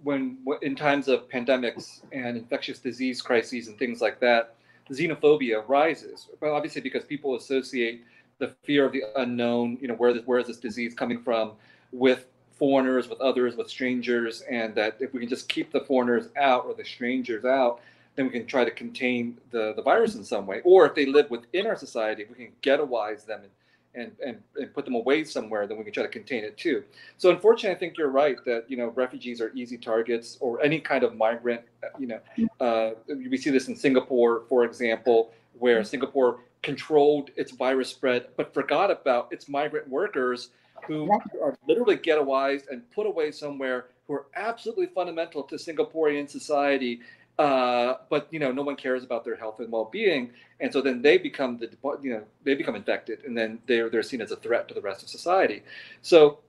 when in times of pandemics and infectious disease crises and things like that, xenophobia rises. Well, obviously because people associate the fear of the unknown, where is this disease coming from, with foreigners, with others, with strangers, and that if we can just keep the foreigners out or the strangers out, then we can try to contain the virus in some way. Or if they live within our society, if we can ghettoize them and put them away somewhere, then we can try to contain it too. So unfortunately, I think you're right that refugees are easy targets, or any kind of migrant. We see this in Singapore, for example, where Singapore controlled its virus spread, but forgot about its migrant workers who are literally ghettoized and put away somewhere, who are absolutely fundamental to Singaporean society. But no one cares about their health and well-being, and so then they become infected, and then they're seen as a threat to the rest of society. So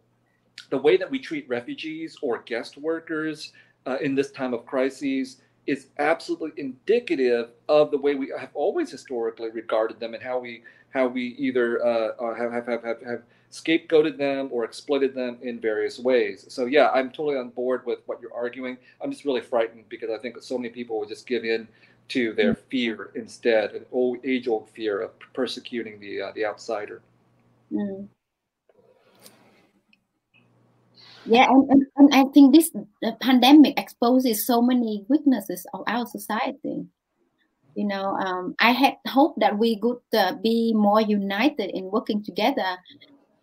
the way that we treat refugees or guest workers in this time of crises is absolutely indicative of the way we have always historically regarded them, and how we either have scapegoated them or exploited them in various ways. So yeah, I'm totally on board with what you're arguing. I'm just really frightened because I think so many people would just give in to their fear instead, an age-old fear of persecuting the outsider. Mm. Yeah, and I think the pandemic exposes so many weaknesses of our society. I had hoped that we could be more united in working together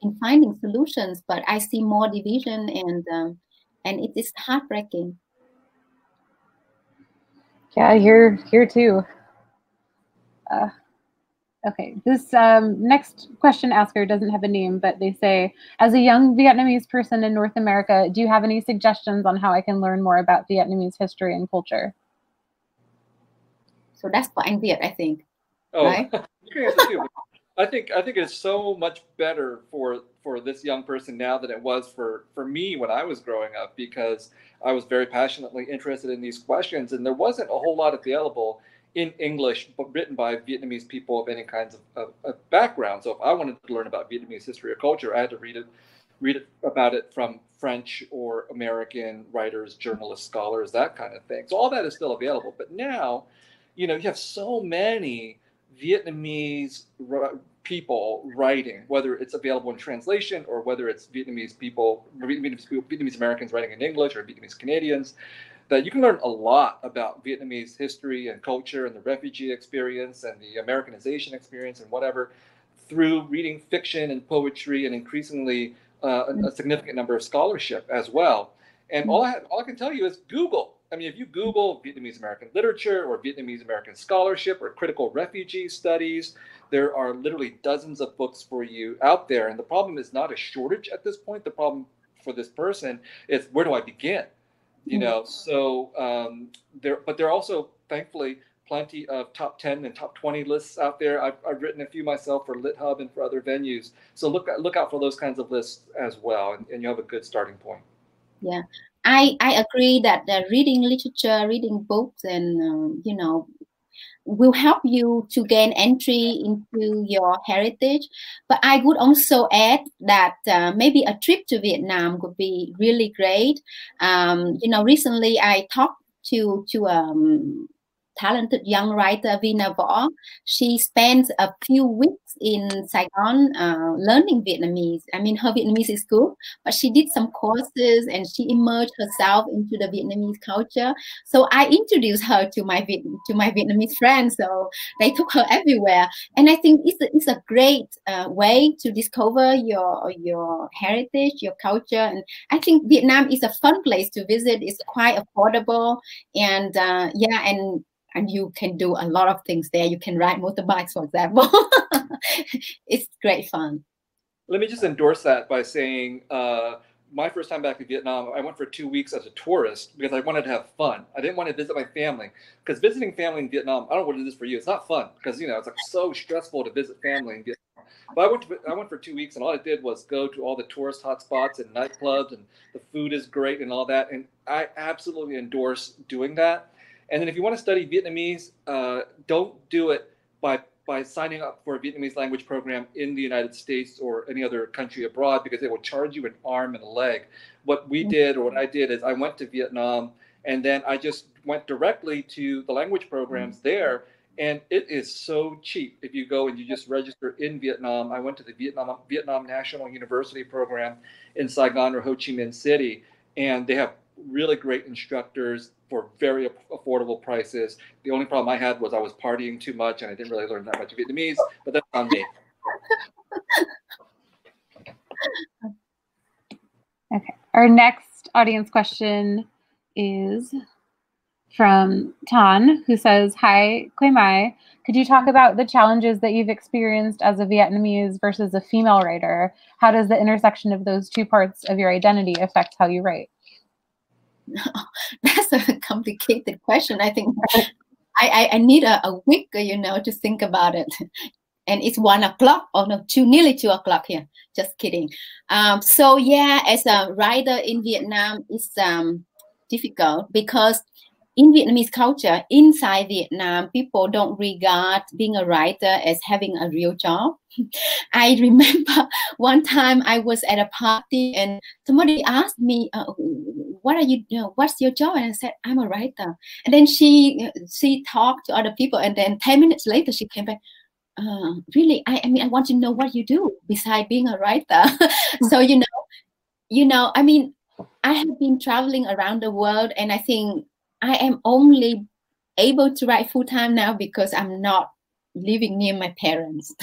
in finding solutions, but I see more division, and it is heartbreaking. Yeah, here too. Okay, this next question asker doesn't have a name, but they say, as a young Vietnamese person in North America, do you have any suggestions on how I can learn more about Vietnamese history and culture? So that's for Anh Viet, I think. Oh, right? You can answer too. I think it's so much better for this young person now than it was for me when I was growing up, because I was very passionately interested in these questions, and there wasn't a whole lot available in English, but written by Vietnamese people of any kinds of background. So if I wanted to learn about Vietnamese history or culture, I had to read it about it from French or American writers, journalists, scholars, that kind of thing. So all that is still available. But now, you have so many Vietnamese people writing, whether it's available in translation or whether it's Vietnamese Americans writing in English, or Vietnamese Canadians, that you can learn a lot about Vietnamese history and culture and the refugee experience and the Americanization experience and whatever through reading fiction and poetry, and increasingly a significant number of scholarship as well. And all I can tell you is Google. I mean, if you Google Vietnamese American literature or Vietnamese American scholarship or critical refugee studies, there are literally dozens of books for you out there. And the problem is not a shortage at this point. The problem for this person is, where do I begin? So there are also, thankfully, plenty of top 10 and top 20 lists out there. I've written a few myself for LitHub and for other venues. So look out for those kinds of lists as well, and you have a good starting point. Yeah, I agree that reading literature, reading books, and will help you to gain entry into your heritage. But I would also add that maybe a trip to Vietnam would be really great. Recently I talked to talented young writer Vina Võ. She spent a few weeks in Saigon learning Vietnamese. I mean, her Vietnamese is good, but she did some courses and she immersed herself into the Vietnamese culture. So I introduced her to my Vietnamese friends. So they took her everywhere, and I think it's a great way to discover your heritage, your culture. And I think Vietnam is a fun place to visit. It's quite affordable, and and you can do a lot of things there. You can ride motorbikes, for example. It's great fun. Let me just endorse that by saying my first time back in Vietnam, I went for 2 weeks as a tourist because I wanted to have fun. I didn't want to visit my family, because visiting family in Vietnam, I don't know what it is for you. It's not fun because, it's like so stressful to visit family in Vietnam. But I went for 2 weeks, and all I did was go to all the tourist hotspots and nightclubs, and the food is great and all that. And I absolutely endorse doing that. And then if you want to study Vietnamese, don't do it by by signing up for a Vietnamese language program in the United States or any other country abroad, because they will charge you an arm and a leg. What we did, or what I did, is I went to Vietnam, and then I just went directly to the language programs there. And it is so cheap if you go and you just register in Vietnam. I went to the Vietnam National University program in Saigon or Ho Chi Minh City, and they have really great instructors for very affordable prices. The only problem I had was I was partying too much and I didn't really learn that much Vietnamese, but that's on me. Okay, our next audience question is from Tan, who says, "Hi, Quế Mai. Could you talk about the challenges that you've experienced as a Vietnamese versus a female writer? How does the intersection of those two parts of your identity affect how you write?" That's a complicated question. I think I need a week, to think about it. And it's 1 o'clock, or no, nearly 2 o'clock here. Just kidding. So yeah, as a writer in Vietnam, it's difficult because in Vietnamese culture, inside Vietnam, people don't regard being a writer as having a real job. I remember one time I was at a party and somebody asked me, "What are you doing? What's your job?" And I said, "I'm a writer." And then she talked to other people, and then 10 minutes later she came back. Really? I mean, I want to know what you do besides being a writer. So I mean, I have been traveling around the world, and I think I am only able to write full time now because I'm not living near my parents.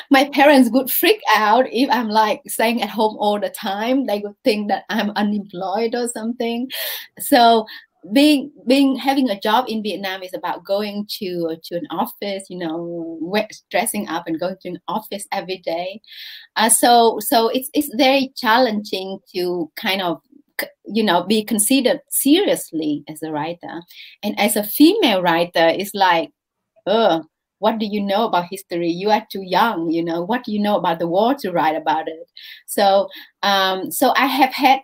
My parents would freak out if I'm like staying at home all the time. They would think that I'm unemployed or something. So having a job in Vietnam is about going to an office, dressing up and going to an office every day. So it's very challenging to kind of be considered seriously as a writer. And as a female writer, it's like, what do you know about history? You are too young, what do you know about the war to write about it? So I have had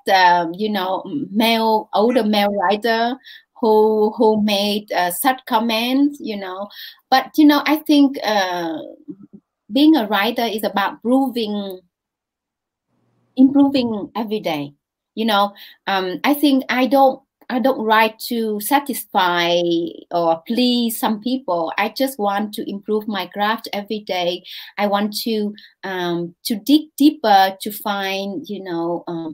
older male writer who made such comments, but I think being a writer is about improving every day. I think I don't write to satisfy or please some people. I just want to improve my craft every day. I want to dig deeper to find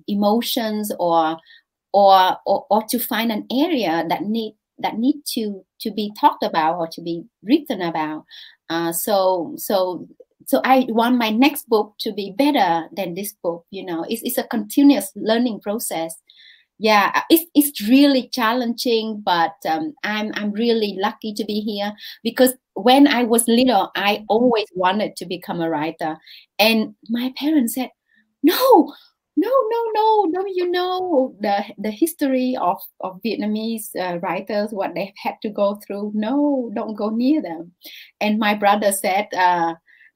emotions or to find an area that need to be talked about or to be written about. So I want my next book to be better than this book. It's a continuous learning process. Yeah, it's really challenging, but I'm really lucky to be here because when I was little, I always wanted to become a writer, and my parents said, "No, the history of Vietnamese writers, what they've had to go through. No, don't go near them." And my brother said,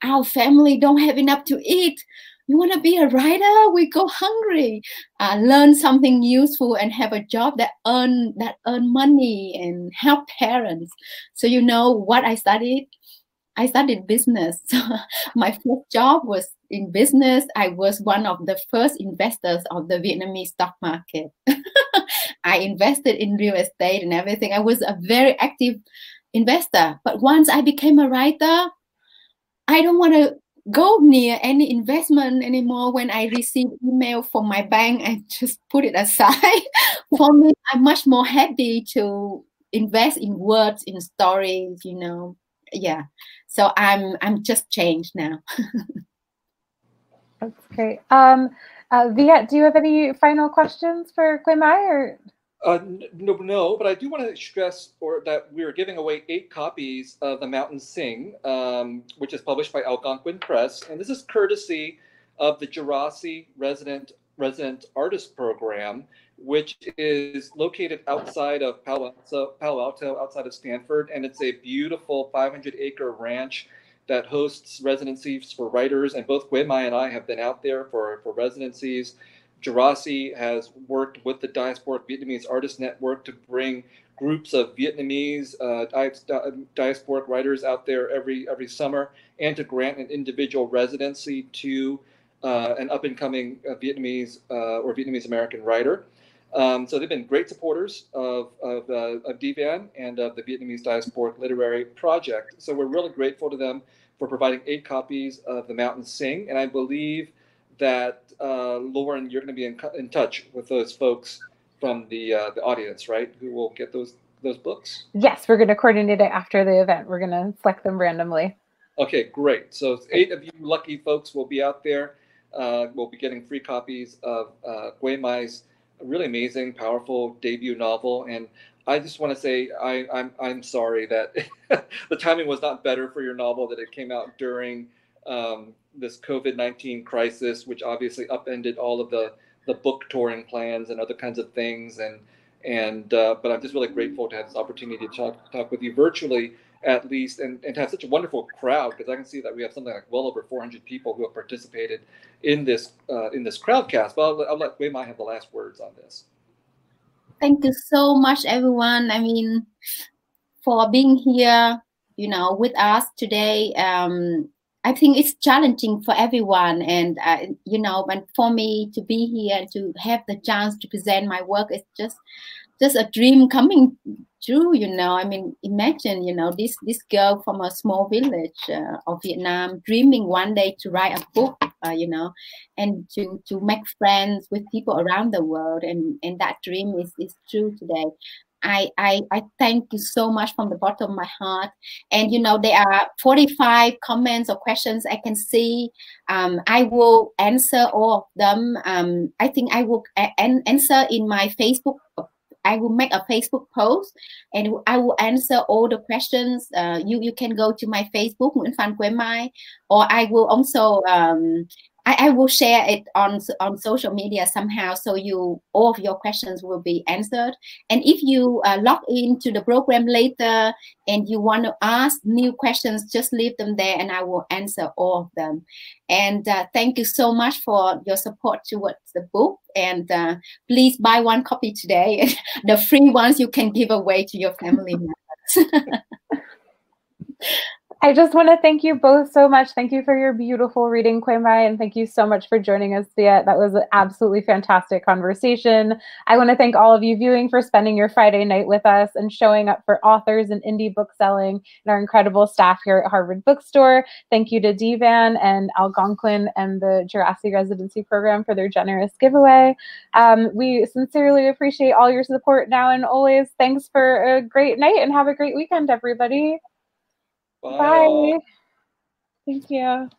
"Our family don't have enough to eat. You want to be a writer? We go hungry. Learn something useful and have a job that earn money and help parents." So what I studied? I studied business. My first job was in business. I was one of the first investors of the Vietnamese stock market. I invested in real estate and everything. I was a very active investor. But once I became a writer, I don't want to go near any investment anymore. When I receive email from my bank, I just put it aside. For me, I'm much more happy to invest in words, in stories, Yeah. So I'm just changed now. That's great. Viet, do you have any final questions for Quế Mai, or? No, but I do want to stress that we are giving away 8 copies of The Mountains Sing, which is published by Algonquin Press, and this is courtesy of the Jurassic Resident Artist Program, which is located outside of Palo Alto, outside of Stanford, and it's a beautiful 500-acre ranch that hosts residencies for writers, and both Quế Mai and I have been out there for residencies. Gerasi has worked with the Diasporic Vietnamese Artists Network to bring groups of Vietnamese diasporic writers out there every summer, and to grant an individual residency to an up-and-coming Vietnamese or Vietnamese American writer. So they've been great supporters of DVAN and of the Vietnamese Diasporic Literary Project. So we're really grateful to them for providing 8 copies of The Mountains Sing. And I believe that, Lauren, you're going to be in touch with those folks from the audience, right, who will get those books? Yes, we're going to coordinate it after the event. We're going to select them randomly. Okay, great. So 8 of you lucky folks will be out there. We'll be getting free copies of Quế Mai's really amazing, powerful debut novel. And I just want to say I'm sorry that the timing was not better for your novel, that it came out during this COVID-19 crisis, which obviously upended all of the book touring plans and other kinds of things. But I'm just really grateful to have this opportunity to talk with you virtually, at least, and to have such a wonderful crowd, because I can see that we have something like well over 400 people who have participated in this crowdcast. But I'll let Quế Mai have the last words on this. Thank you so much, everyone. I mean, for being here, with us today. I think it's challenging for everyone, and but for me to be here, to have the chance to present my work, is just a dream coming true. I mean, imagine, this girl from a small village of Vietnam dreaming one day to write a book, and to make friends with people around the world, and that dream is true today. I thank you so much from the bottom of my heart. And there are 45 comments or questions I can see. I will answer all of them. I think I will answer in my Facebook. I will make a Facebook post and I will answer all the questions. You can go to my Facebook, Nguyễn Phan Quế Mai, or I will also I will share it on social media somehow, so all of your questions will be answered. And if you log into the program later and you want to ask new questions, just leave them there and I will answer all of them. And thank you so much for your support towards the book. And please buy one copy today. The free ones you can give away to your family members. I just want to thank you both so much. Thank you for your beautiful reading, Quế Mai, and thank you so much for joining us, Viet. That was an absolutely fantastic conversation. I want to thank all of you viewing for spending your Friday night with us and showing up for authors and indie book selling and our incredible staff here at Harvard Bookstore. Thank you to DVAN and Algonquin and the Gerasi Residency Program for their generous giveaway. We sincerely appreciate all your support now and always. Thanks for a great night and have a great weekend, everybody. Bye. Thank you.